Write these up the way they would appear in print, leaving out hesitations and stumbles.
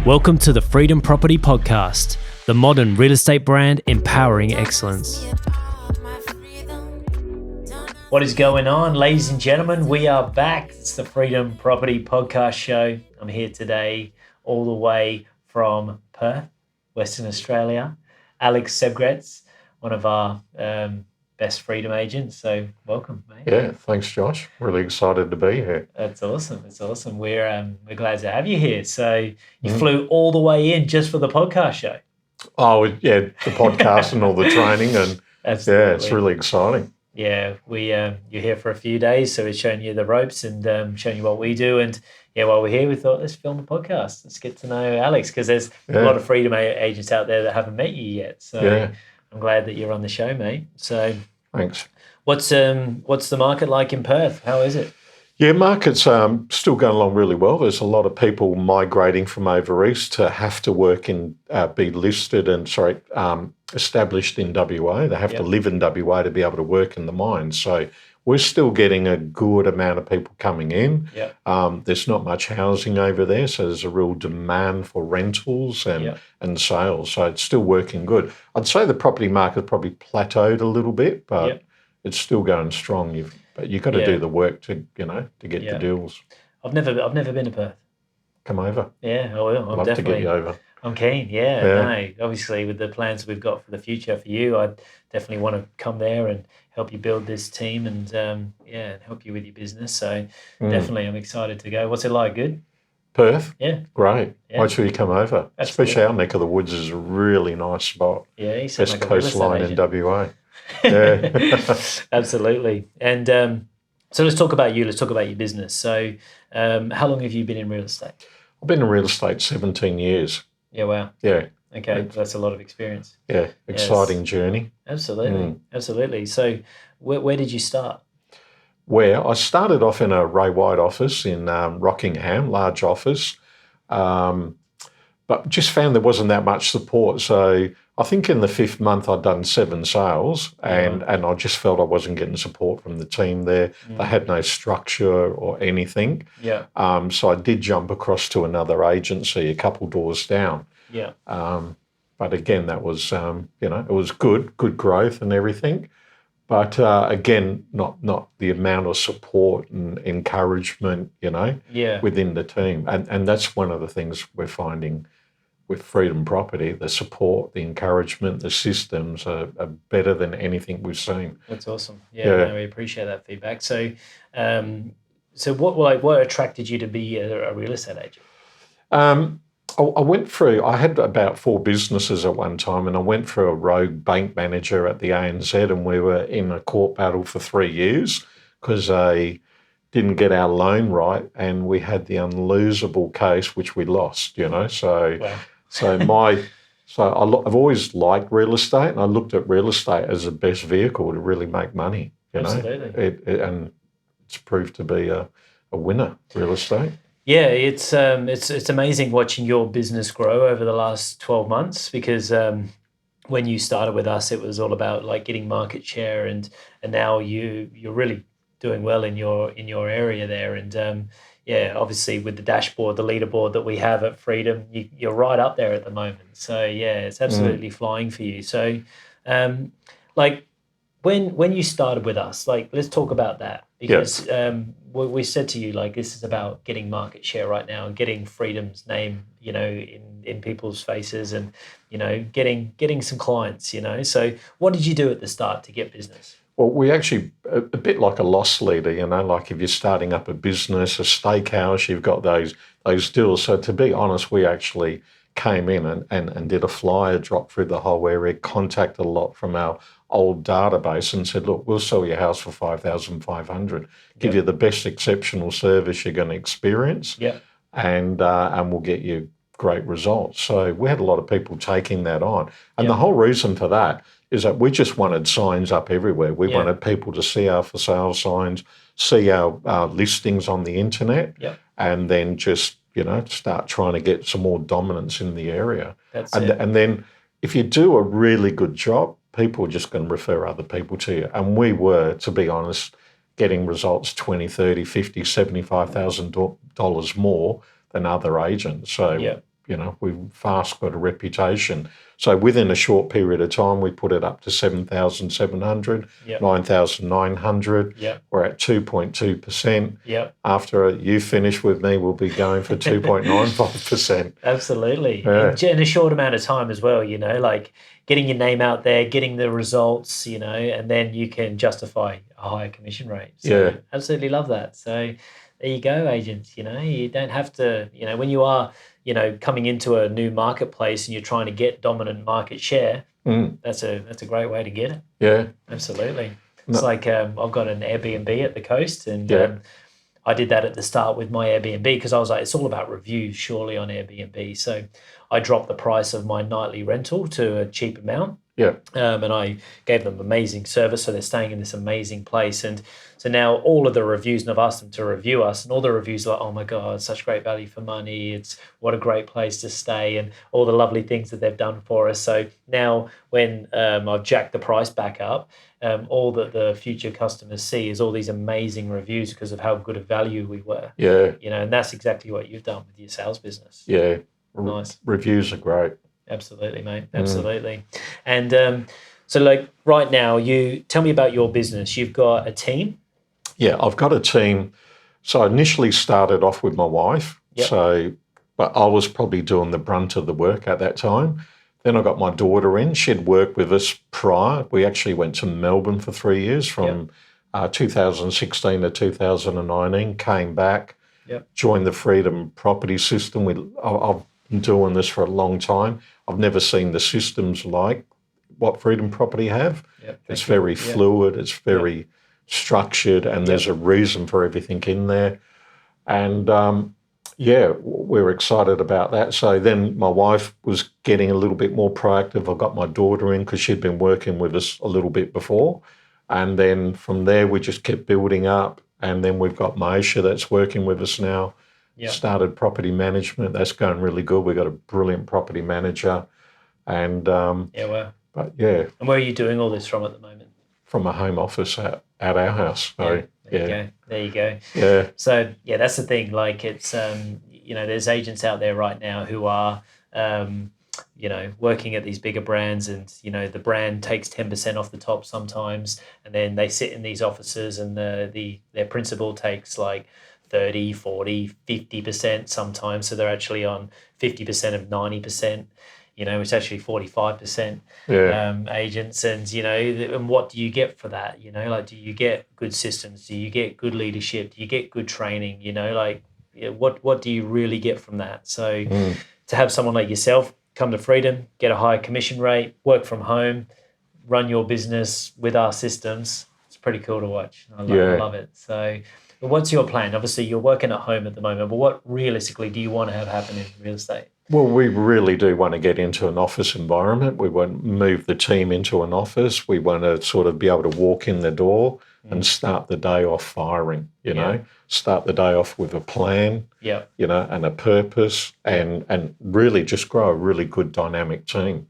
Welcome to the Freedom Property Podcast, the modern real estate brand empowering excellence. What is going on, ladies and gentlemen? We are back. It's the Freedom Property Podcast show. I'm here today all the way from Perth, Western Australia. Alex Sebregts, one of our best Freedom agents. So welcome, mate. Yeah, thanks, Josh. Really excited to be here. That's awesome. It's awesome. We're glad to have you here. So you flew all the way in just for the podcast show. Oh, yeah, the podcast and all the training, and Absolutely. yeah, it's really exciting. Yeah, you're here for a few days, so we're showing you the ropes and showing you what we do. And yeah, while we're here, we thought let's film a podcast. Let's get to know Alex, because there's a lot of Freedom agents out there that haven't met you yet. So I'm glad that you're on the show, mate. So thanks. What's the market like in Perth? How is it? Yeah, market's still going along really well. There's a lot of people migrating from over east to have to work in, be listed and established in WA. They have to live in WA to be able to work in the mines. So we're still getting a good amount of people coming in. There's not much housing over there, so there's a real demand for rentals and sales. So it's still working good. I'd say the property market probably plateaued a little bit, but it's still going strong. But you've got to do the work to get the deals. I've never been to Perth. Come over. Yeah, I will. I'd love to get you over. I'm keen. Yeah. No, obviously with the plans we've got for the future for you, I definitely want to come there and help you build this team and and help you with your business. So definitely, I'm excited to go. What's it like? Good. Perth? Yeah. Great. Yeah. Make sure you come over. Absolutely. Especially our neck of the woods is a really nice spot. Yeah, you sound Best like a real estate coastline in agent. WA. Yeah. Absolutely. And so let's talk about you. Let's talk about your business. So how long have you been in real estate? I've been in real estate 17 years. Yeah, wow. Yeah. Okay, that's a lot of experience. Yeah, exciting journey. Absolutely, absolutely. So where did you start? Where I started off in a Ray White office in Rockingham, large office, but just found there wasn't that much support. So I think in the 5th month I'd done 7 sales and I just felt I wasn't getting support from the team there. They had no structure or anything. Yeah. So I did jump across to another agency a couple doors down. Yeah. But again, that was, it was good growth and everything. But again, not the amount of support and encouragement, within the team. And that's one of the things we're finding with Freedom Property. The support, the encouragement, the systems are better than anything we've seen. That's awesome. Yeah. No, we appreciate that feedback. So, what attracted you to be a real estate agent? I went through, I had about 4 businesses at one time, and I went through a rogue bank manager at the ANZ, and we were in a court battle for 3 years because they didn't get our loan right, and we had the unlosable case, which we lost, So, wow. I've always liked real estate, and I looked at real estate as the best vehicle to really make money, Absolutely. And it's proved to be a winner, real estate. Yeah, it's amazing watching your business grow over the last 12 months because when you started with us, it was all about like getting market share, and now you're really doing well in your area there, and obviously with the dashboard, the leaderboard that we have at Freedom, you're right up there at the moment. So yeah, it's absolutely flying for you. So when you started with us, let's talk about that. Because we said to you, this is about getting market share right now and getting Freedom's name, in people's faces and, getting some clients, So what did you do at the start to get business? Well, we actually, a bit like a loss leader, like if you're starting up a business, a steakhouse, you've got those deals. So to be honest, we actually came in and did a flyer drop through the whole area, contacted a lot from our old database and said, look, we'll sell your house for $5,500, give you the best exceptional service you're going to experience, and we'll get you great results. So we had a lot of people taking that on. And the whole reason for that is that we just wanted signs up everywhere. We wanted people to see our for sale signs, see our listings on the internet, and then just, start trying to get some more dominance in the area. And then if you do a really good job, people are just going to refer other people to you. And we were, to be honest, getting results $20,000, $30,000, $50,000, $75,000 more than other agents. So, we've fast got a reputation. So within a short period of time, we put it up to 7,700, Yep. 9,900. Yep. We're at 2.2%. Yep. After you finish with me, we'll be going for 2.95%. Absolutely. Yeah. In a short amount of time as well, like getting your name out there, getting the results, and then you can justify a higher commission rate. So Yeah. absolutely love that. So there you go, agents. You don't have to, when you are, coming into a new marketplace and you're trying to get dominant market share, that's a great way to get it. Yeah. Absolutely. No. It's like I've got an Airbnb at the coast, and Yeah. I did that at the start with my Airbnb because I was like, it's all about reviews, surely, on Airbnb. So I dropped the price of my nightly rental to a cheap amount. Yeah. And I gave them amazing service. So they're staying in this amazing place. And so now all of the reviews, and I've asked them to review us, and all the reviews are like, oh my God, such great value for money. It's what a great place to stay, and all the lovely things that they've done for us. So now when I've jacked the price back up, all that the future customers see is all these amazing reviews because of how good a value we were. Yeah. And that's exactly what you've done with your sales business. Yeah. Nice. Reviews are great. Absolutely, mate. Absolutely. And so, like, right now, you tell me about your business. You've got a team? Yeah, I've got a team. So I initially started off with my wife. Yep. But I was probably doing the brunt of the work at that time. Then I got my daughter in. She'd worked with us prior. We actually went to Melbourne for 3 years from 2016 to 2019, came back, joined the Freedom Property System. I've been doing this for a long time. I've never seen the systems like what Freedom Property have. It's very fluid, it's very structured, and there's a reason for everything in there. And we're excited about that. So then my wife was getting a little bit more proactive. I got my daughter in because she'd been working with us a little bit before. And then from there, we just kept building up. And then we've got Maisha that's working with us now. Started property management. That's going really good. We've got a brilliant property manager. And wow. But yeah. And where are you doing all this from at the moment? From a home office at our house. So, There you go. Yeah. So that's the thing. Like, it's there's agents out there right now who are working at these bigger brands, and the brand takes 10% off the top sometimes, and then they sit in these offices, and their principal takes like 30, 40, 50% sometimes. So they're actually on 50% of 90%, it's actually 45% agents. And, and what do you get for that? Like, do you get good systems? Do you get good leadership? Do you get good training? What do you really get from that? So to have someone like yourself come to Freedom, get a higher commission rate, work from home, run your business with our systems, it's pretty cool to watch. I love it. So what's your plan? Obviously, you're working at home at the moment, but what realistically do you want to have happen in real estate? Well, we really do want to get into an office environment. We want to move the team into an office. We want to sort of be able to walk in the door and start the day off firing, start the day off with a plan, and a purpose, and really just grow a really good dynamic team,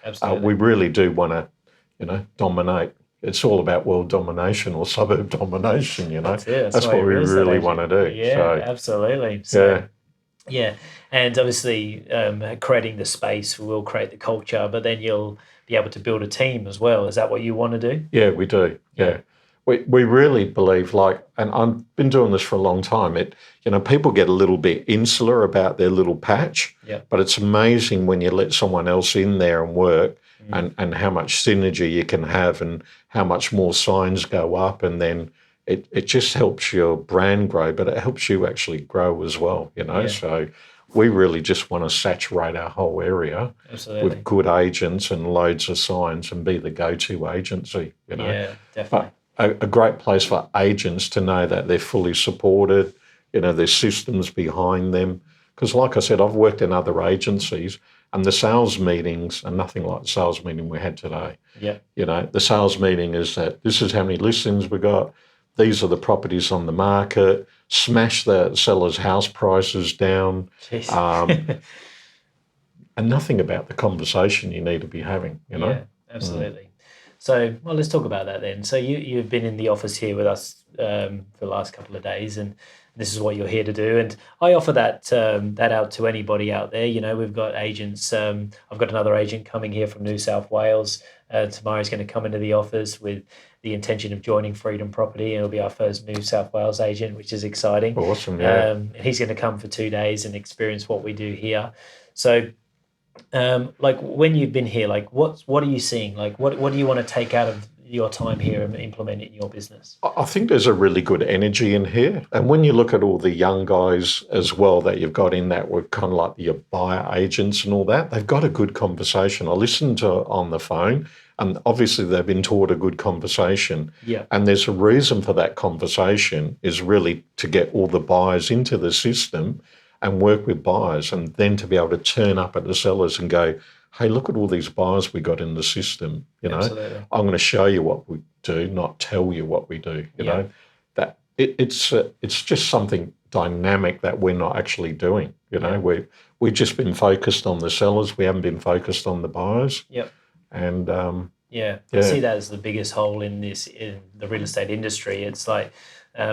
Absolutely. We really do want to, dominate. It's all about world domination or suburb domination, That's what we really want to do. Yeah, absolutely. So, and obviously creating the space will create the culture, but then you'll be able to build a team as well. Is that what you want to do? Yeah, we do. Yeah. We really believe, and I've been doing this for a long time, people get a little bit insular about their little patch, but it's amazing when you let someone else in there and work and how much synergy you can have and how much more signs go up, and then it just helps your brand grow, but it helps you actually grow as well, So we really just want to saturate our whole area with good agents and loads of signs and be the go-to agency, Yeah, definitely. But a great place for agents to know that they're fully supported, there's systems behind them. Because like I said, I've worked in other agencies and the sales meetings are nothing like the sales meeting we had today. Yeah. The sales meeting is that this is how many listings we got. These are the properties on the market. Smash the seller's house prices down. And nothing about the conversation you need to be having, Yeah, absolutely. So, let's talk about that then. So you've been in the office here with us for the last couple of days, and This is what you're here to do. And I offer that out to anybody out there. We've got agents. I've got another agent coming here from New South Wales. Tomorrow he's going to come into the office with the intention of joining Freedom Property. It'll be our first New South Wales agent, which is exciting. Awesome, yeah. He's going to come for 2 days and experience what we do here. So, like when you've been here, like what are you seeing? Like what do you want to take out of your time here and implement it in your business? I think there's a really good energy in here. And when you look at all the young guys as well that you've got in that were kind of like your buyer agents and all that, they've got a good conversation. I listened to on the phone, and obviously they've been taught a good conversation. Yeah. And there's a reason for that conversation is really to get all the buyers into the system and work with buyers, and then to be able to turn up at the sellers and go, hey, look at all these buyers we got in the system. Absolutely. I'm going to show you what we do, not tell you what we do. You know, that it's just something dynamic that we're not actually doing. We've just been focused on the sellers. We haven't been focused on the buyers. Yep. And I see that as the biggest hole in the real estate industry. It's like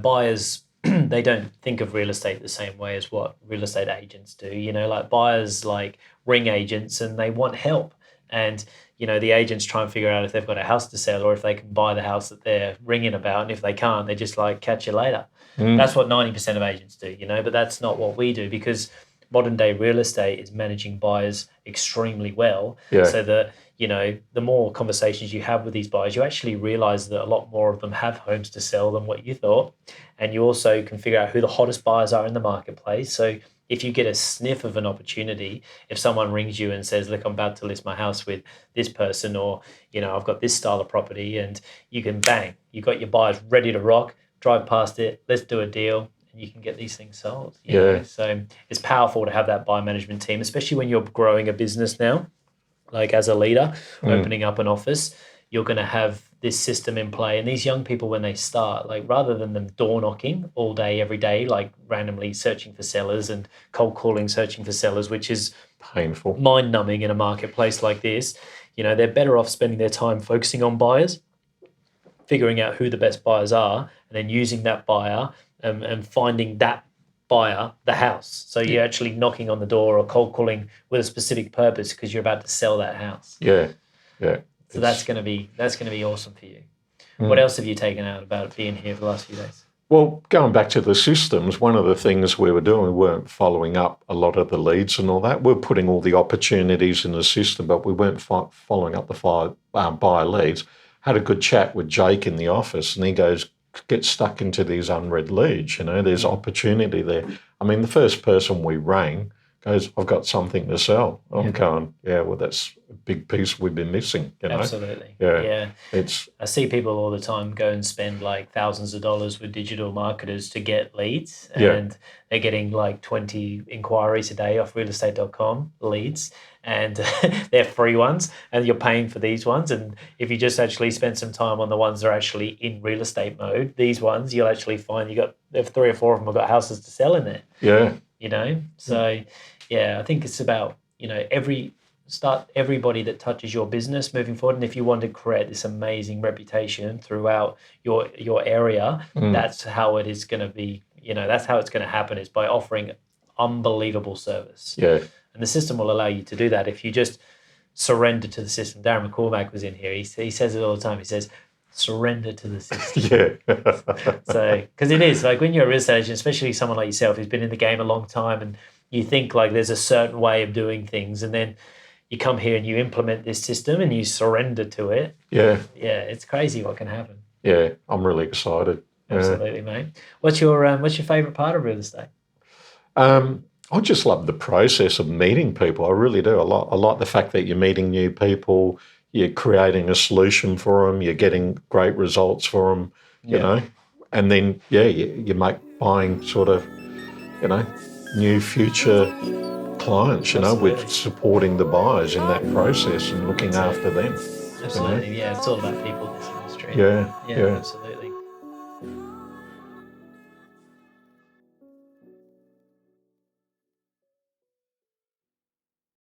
buyers. They don't think of real estate the same way as what real estate agents do. Like buyers like ring agents and they want help. And, the agents try and figure out if they've got a house to sell or if they can buy the house that they're ringing about. And if they can't, they just like catch you later. That's what 90% of agents do, but that's not what we do, because modern day real estate is managing buyers extremely well. So that, the more conversations you have with these buyers, you actually realize that a lot more of them have homes to sell than what you thought. And you also can figure out who the hottest buyers are in the marketplace. So if you get a sniff of an opportunity, if someone rings you and says, look, I'm about to list my house with this person, or, I've got this style of property, and you can bang, you got your buyers ready to rock, drive past it, let's do a deal. You can get these things sold. You know? So it's powerful to have that buyer management team, especially when you're growing a business now. Like as a leader, opening up an office, you're going to have this system in play. And these young people, when they start, like rather than them door knocking all day, every day, like randomly searching for sellers and cold calling, searching for sellers, which is painful, mind numbing in a marketplace like this, they're better off spending their time focusing on buyers, figuring out who the best buyers are, and then using that buyer and finding that buyer the house. So you're actually knocking on the door or cold calling with a specific purpose because you're about to sell that house. Yeah. So that's going to be awesome for you. What else have you taken out about being here for the last few days? Well, going back to the systems, one of the things we were doing, we weren't following up a lot of the leads and all that. We're putting all the opportunities in the system, but we weren't following up the buyer leads. Had a good chat with Jake in the office, and he goes, get stuck into these unread leads. There's opportunity there. I mean, the first person we rang goes, I've got something to sell. I'm going, well, that's a big piece we've been missing. Absolutely. Yeah. I see people all the time go and spend like thousands of dollars with digital marketers to get leads, and they're getting like 20 inquiries a day off realestate.com leads, and they're free ones, and you're paying for these ones. And if you just actually spend some time on the ones that are actually in real estate mode, these ones, you'll actually find there's 3 or 4 of them have got houses to sell in there. So I think it's about everybody that touches your business moving forward. And if you want to create this amazing reputation throughout your area, that's how it is going to be. That's how it's going to happen, is by offering unbelievable service. And the system will allow you to do that if you just surrender to the system. Darren McCormack was in here. He says it all the time. He says, surrender to the system. So, because it is like when you're a real estate agent, especially someone like yourself who's been in the game a long time, and you think like there's a certain way of doing things, and then you come here and you implement this system and you surrender to it. It's crazy what can happen. I'm really excited. Absolutely, mate. What's your favorite part of real estate? I just love the process of meeting people. I really do. I like the fact that you're meeting new people, you're creating a solution for them, you're getting great results for them, you know, and then, you make buying sort of, new future clients, with supporting the buyers in that process and looking after them. Absolutely, it's all about people in this industry. Yeah. Absolutely.